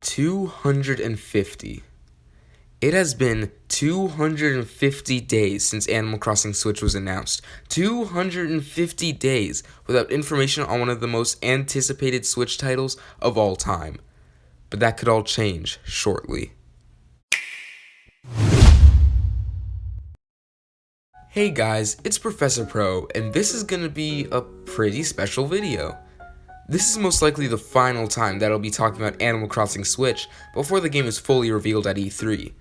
250. It has been 250 days since Animal Crossing Switch was announced. 250 days without information on one of the most anticipated Switch titles of all time. But that could all change shortly. Hey guys, it's Professor Pro, and this is gonna be a pretty special video. This is most likely the final time that I'll be talking about Animal Crossing Switch before the game is fully revealed at E3.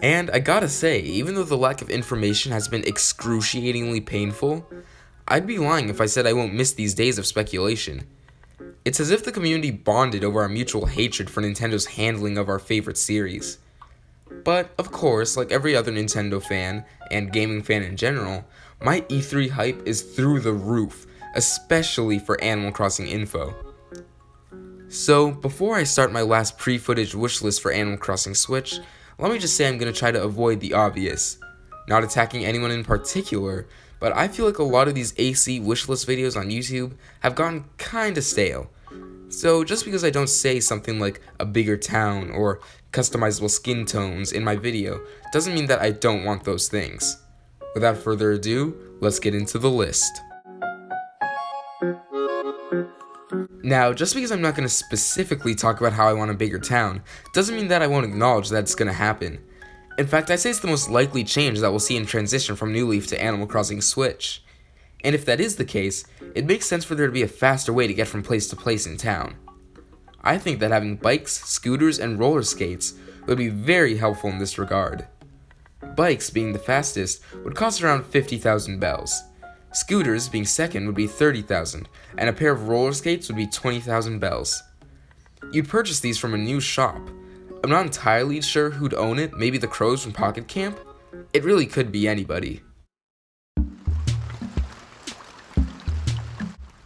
And I gotta say, even though the lack of information has been excruciatingly painful, I'd be lying if I said I won't miss these days of speculation. It's as if the community bonded over our mutual hatred for Nintendo's handling of our favorite series. But, of course, like every other Nintendo fan, and gaming fan in general, my E3 hype is through the roof, especially for Animal Crossing info. So, before I start my last pre-footage wishlist for Animal Crossing Switch, let me just say I'm going to try to avoid the obvious. Not attacking anyone in particular, but I feel like a lot of these AC wishlist videos on YouTube have gotten kinda stale. So just because I don't say something like a bigger town or customizable skin tones in my video, doesn't mean that I don't want those things. Without further ado, let's get into the list. Now, just because I'm not going to specifically talk about how I want a bigger town, doesn't mean that I won't acknowledge that it's going to happen. In fact, I'd say it's the most likely change that we'll see in transition from New Leaf to Animal Crossing Switch. And if that is the case, it makes sense for there to be a faster way to get from place to place in town. I think that having bikes, scooters, and roller skates would be very helpful in this regard. Bikes, being the fastest, would cost around 50,000 bells. Scooters, being second, would be 30,000, and a pair of roller skates would be 20,000 bells. You'd purchase these from a new shop. I'm not entirely sure who'd own it, maybe the crows from Pocket Camp? It really could be anybody.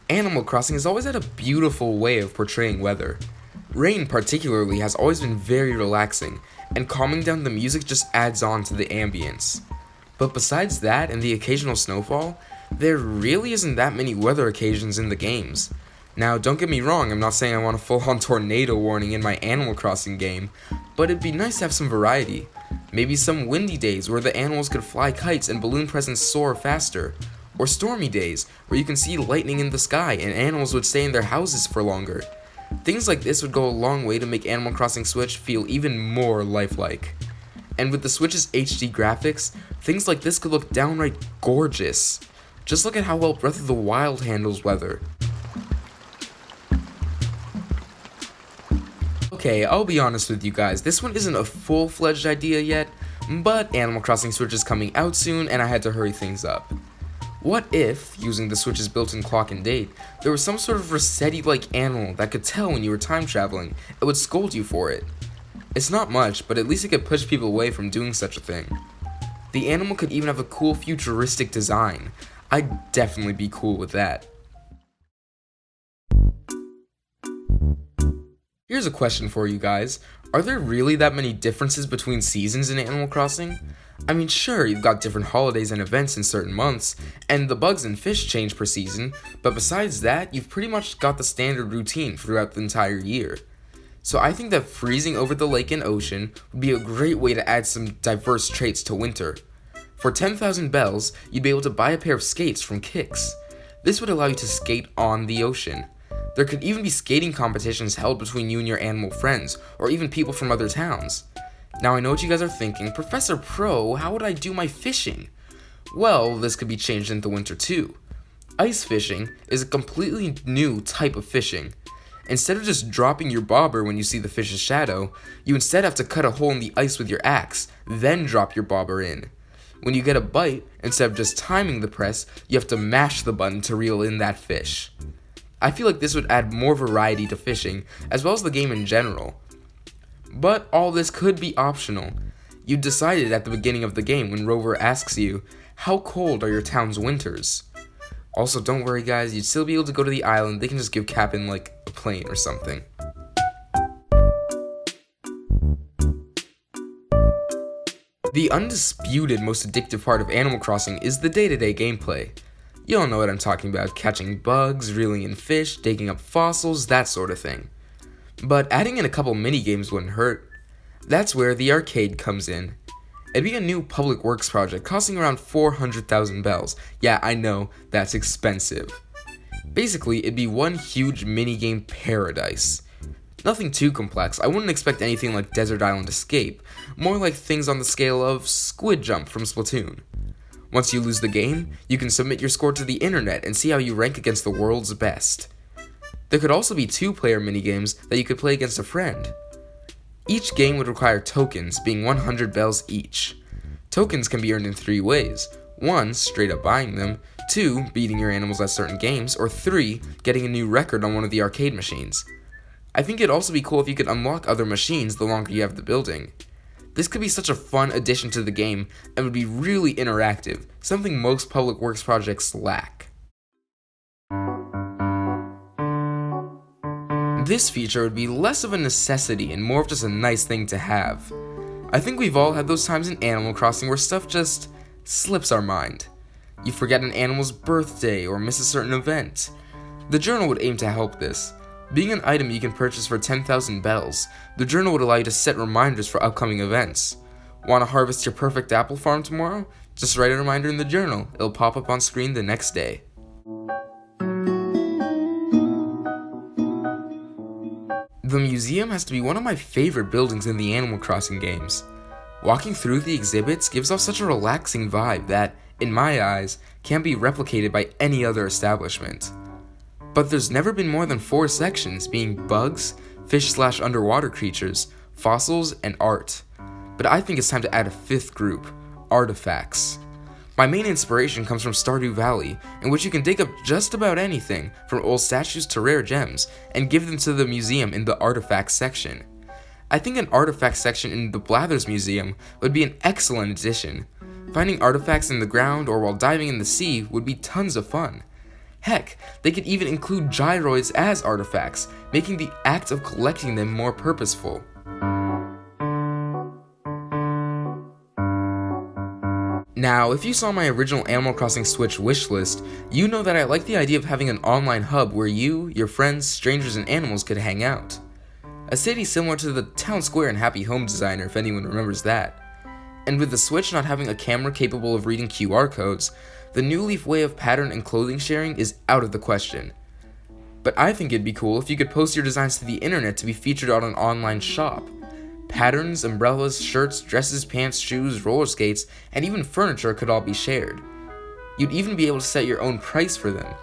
Animal Crossing has always had a beautiful way of portraying weather. Rain particularly has always been very relaxing, and calming down the music just adds on to the ambience. But besides that and the occasional snowfall, there really isn't that many weather occasions in the games. Now, don't get me wrong, I'm not saying I want a full-on tornado warning in my Animal Crossing game, but it'd be nice to have some variety. Maybe some windy days where the animals could fly kites and balloon presents soar faster. Or stormy days where you can see lightning in the sky and animals would stay in their houses for longer. Things like this would go a long way to make Animal Crossing Switch feel even more lifelike. And with the Switch's HD graphics, things like this could look downright gorgeous. Just look at how well Breath of the Wild handles weather. Okay, I'll be honest with you guys, this one isn't a full-fledged idea yet, but Animal Crossing Switch is coming out soon and I had to hurry things up. What if, using the Switch's built-in clock and date, there was some sort of Rossetti-like animal that could tell when you were time traveling and would scold you for it? It's not much, but at least it could push people away from doing such a thing. The animal could even have a cool futuristic design. I'd definitely be cool with that. Here's a question for you guys. Are there really that many differences between seasons in Animal Crossing? I mean, sure, you've got different holidays and events in certain months, and the bugs and fish change per season, but besides that, you've pretty much got the standard routine throughout the entire year. So I think that freezing over the lake and ocean would be a great way to add some diverse traits to winter. For 10,000 bells, you'd be able to buy a pair of skates from Kix. This would allow you to skate on the ocean. There could even be skating competitions held between you and your animal friends, or even people from other towns. Now I know what you guys are thinking, Professor Pro, how would I do my fishing? Well, this could be changed in the winter too. Ice fishing is a completely new type of fishing. Instead of just dropping your bobber when you see the fish's shadow, you instead have to cut a hole in the ice with your axe, then drop your bobber in. When you get a bite, instead of just timing the press, you have to mash the button to reel in that fish. I feel like this would add more variety to fishing, as well as the game in general. But all this could be optional. You decided at the beginning of the game when Rover asks you, how cold are your town's winters? Also, don't worry guys, you'd still be able to go to the island, they can just give Cap'n like a plane or something. The undisputed most addictive part of Animal Crossing is the day-to-day gameplay. You all know what I'm talking about, catching bugs, reeling in fish, digging up fossils, that sort of thing. But adding in a couple mini-games wouldn't hurt. That's where the arcade comes in. It'd be a new public works project costing around 400,000 bells. Yeah, I know, that's expensive. Basically, it'd be one huge minigame paradise. Nothing too complex. I wouldn't expect anything like Desert Island Escape, more like things on the scale of Squid Jump from Splatoon. Once you lose the game, you can submit your score to the internet and see how you rank against the world's best. There could also be 2-player minigames that you could play against a friend. Each game would require tokens, being 100 bells each. Tokens can be earned in 3 ways. 1, straight up buying them, 2, beating your animals at certain games, or 3, getting a new record on one of the arcade machines. I think it'd also be cool if you could unlock other machines the longer you have the building. This could be such a fun addition to the game and would be really interactive, something most public works projects lack. This feature would be less of a necessity and more of just a nice thing to have. I think we've all had those times in Animal Crossing where stuff just slips our mind. You forget an animal's birthday or miss a certain event. The journal would aim to help this. Being an item you can purchase for 10,000 bells, the journal would allow you to set reminders for upcoming events. Want to harvest your perfect apple farm tomorrow? Just write a reminder in the journal. It'll pop up on screen the next day. The museum has to be one of my favorite buildings in the Animal Crossing games. Walking through the exhibits gives off such a relaxing vibe that, in my eyes, can't be replicated by any other establishment. But there's never been more than 4 sections, being bugs, fish/underwater creatures, fossils, and art. But I think it's time to add a 5th group, artifacts. My main inspiration comes from Stardew Valley, in which you can dig up just about anything, from old statues to rare gems, and give them to the museum in the artifacts section. I think an artifact section in the Blathers Museum would be an excellent addition. Finding artifacts in the ground or while diving in the sea would be tons of fun. Heck, they could even include gyroids as artifacts, making the act of collecting them more purposeful. Now, if you saw my original Animal Crossing Switch wishlist, you know that I like the idea of having an online hub where you, your friends, strangers, and animals could hang out. A city similar to the Town Square in Happy Home Designer, if anyone remembers that. And with the Switch not having a camera capable of reading QR codes, the New Leaf way of pattern and clothing sharing is out of the question. But I think it'd be cool if you could post your designs to the internet to be featured on an online shop. Patterns, umbrellas, shirts, dresses, pants, shoes, roller skates, and even furniture could all be shared. You'd even be able to set your own price for them.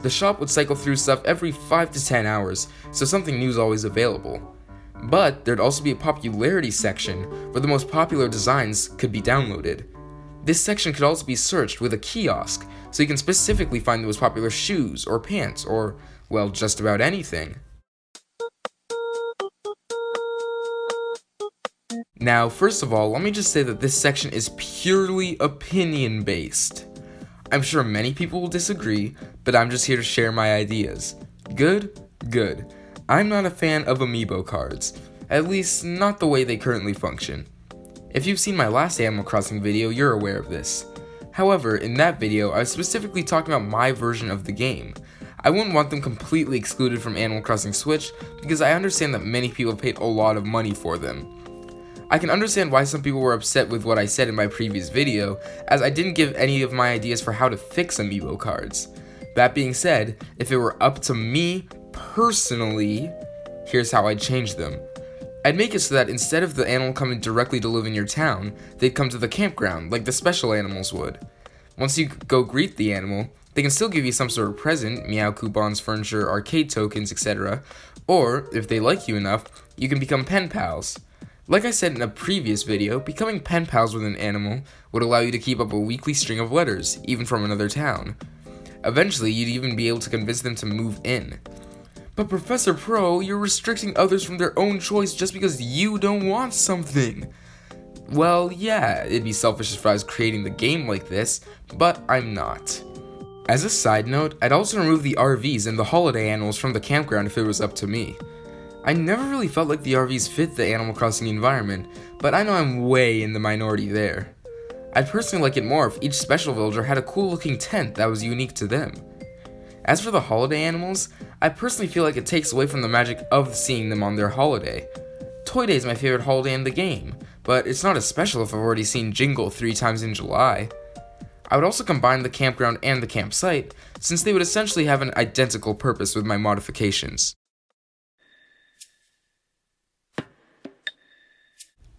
The shop would cycle through stuff every 5 to 10 hours, so something new is always available. But there'd also be a popularity section where the most popular designs could be downloaded. This section could also be searched with a kiosk, so you can specifically find the most popular shoes or pants or, well, just about anything. Now, first of all, let me just say that this section is purely opinion-based. I'm sure many people will disagree, but I'm just here to share my ideas. Good? Good. I'm not a fan of amiibo cards, at least not the way they currently function. If you've seen my last Animal Crossing video, you're aware of this. However, in that video, I was specifically talking about my version of the game. I wouldn't want them completely excluded from Animal Crossing Switch because I understand that many people paid a lot of money for them. I can understand why some people were upset with what I said in my previous video, as I didn't give any of my ideas for how to fix amiibo cards. That being said, if it were up to me personally, here's how I'd change them. I'd make it so that instead of the animal coming directly to live in your town, they'd come to the campground like the special animals would. Once you go greet the animal, they can still give you some sort of present, meow coupons, furniture, arcade tokens, etc. Or, if they like you enough, you can become pen pals. Like I said in a previous video, becoming pen pals with an animal would allow you to keep up a weekly string of letters, even from another town. Eventually, you'd even be able to convince them to move in. But Professor Pro, you're restricting others from their own choice just because you don't want something. Well, yeah, it'd be selfish if I was creating the game like this, but I'm not. As a side note, I'd also remove the RVs and the holiday animals from the campground if it was up to me. I never really felt like the RVs fit the Animal Crossing environment, but I know I'm way in the minority there. I'd personally like it more if each special villager had a cool looking tent that was unique to them. As for the holiday animals, I personally feel like it takes away from the magic of seeing them on their holiday. Toy Day is my favorite holiday in the game, but it's not as special if I've already seen Jingle 3 times in July. I would also combine the campground and the campsite, since they would essentially have an identical purpose with my modifications.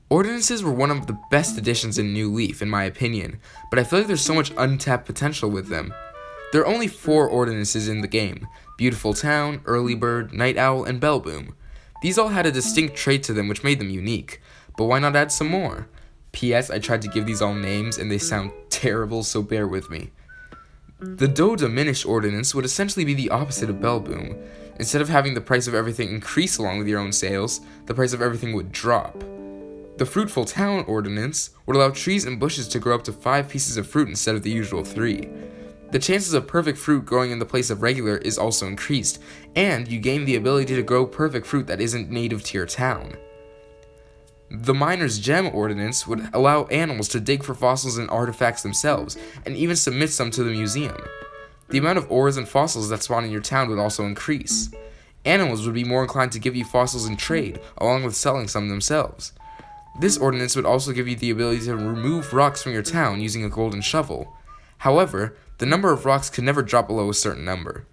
Ordinances were one of the best additions in New Leaf, in my opinion, but I feel like there's so much untapped potential with them. There are only 4 ordinances in the game: Beautiful Town, Early Bird, Night Owl, and Bell Boom. These all had a distinct trait to them which made them unique, but why not add some more? P.S. I tried to give these all names and they sound terrible, so bear with me. The Dough Diminish ordinance would essentially be the opposite of Bell Boom. Instead of having the price of everything increase along with your own sales, the price of everything would drop. The Fruitful Town ordinance would allow trees and bushes to grow up to 5 pieces of fruit instead of the usual 3. The chances of perfect fruit growing in the place of regular is also increased, and you gain the ability to grow perfect fruit that isn't native to your town. The Miner's Gem ordinance would allow animals to dig for fossils and artifacts themselves, and even submit some to the museum. The amount of ores and fossils that spawn in your town would also increase. Animals would be more inclined to give you fossils in trade, along with selling some themselves. This ordinance would also give you the ability to remove rocks from your town using a golden shovel. However, the number of rocks could never drop below a certain number.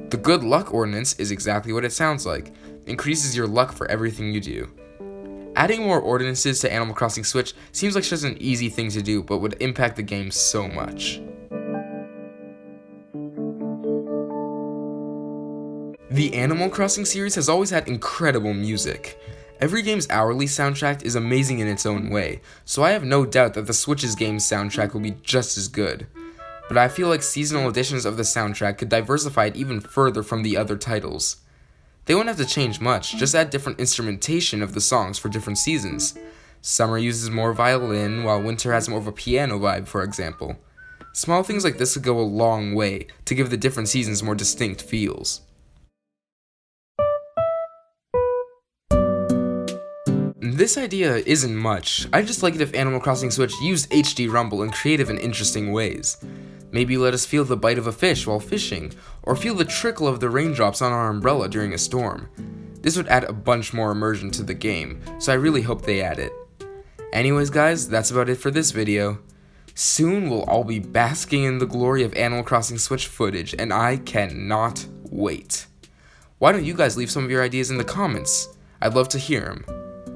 The Good Luck ordinance is exactly what it sounds like. It increases your luck for everything you do. Adding more ordinances to Animal Crossing Switch seems like such an easy thing to do, but would impact the game so much. The Animal Crossing series has always had incredible music. Every game's hourly soundtrack is amazing in its own way, so I have no doubt that the Switch's game's soundtrack will be just as good. But I feel like seasonal editions of the soundtrack could diversify it even further from the other titles. They won't have to change much, just add different instrumentation of the songs for different seasons. Summer uses more violin, while winter has more of a piano vibe, for example. Small things like this would go a long way to give the different seasons more distinct feels. This idea isn't much. I just like it if Animal Crossing Switch used HD Rumble in creative and interesting ways. Maybe let us feel the bite of a fish while fishing, or feel the trickle of the raindrops on our umbrella during a storm. This would add a bunch more immersion to the game, so I really hope they add it. Anyways guys, that's about it for this video. Soon we'll all be basking in the glory of Animal Crossing Switch footage, and I cannot wait. Why don't you guys leave some of your ideas in the comments? I'd love to hear them.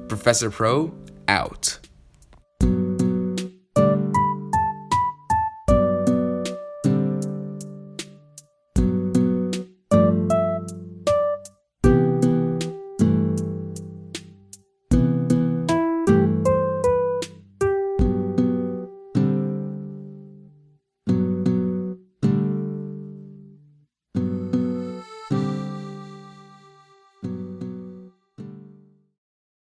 Professor Pro, out.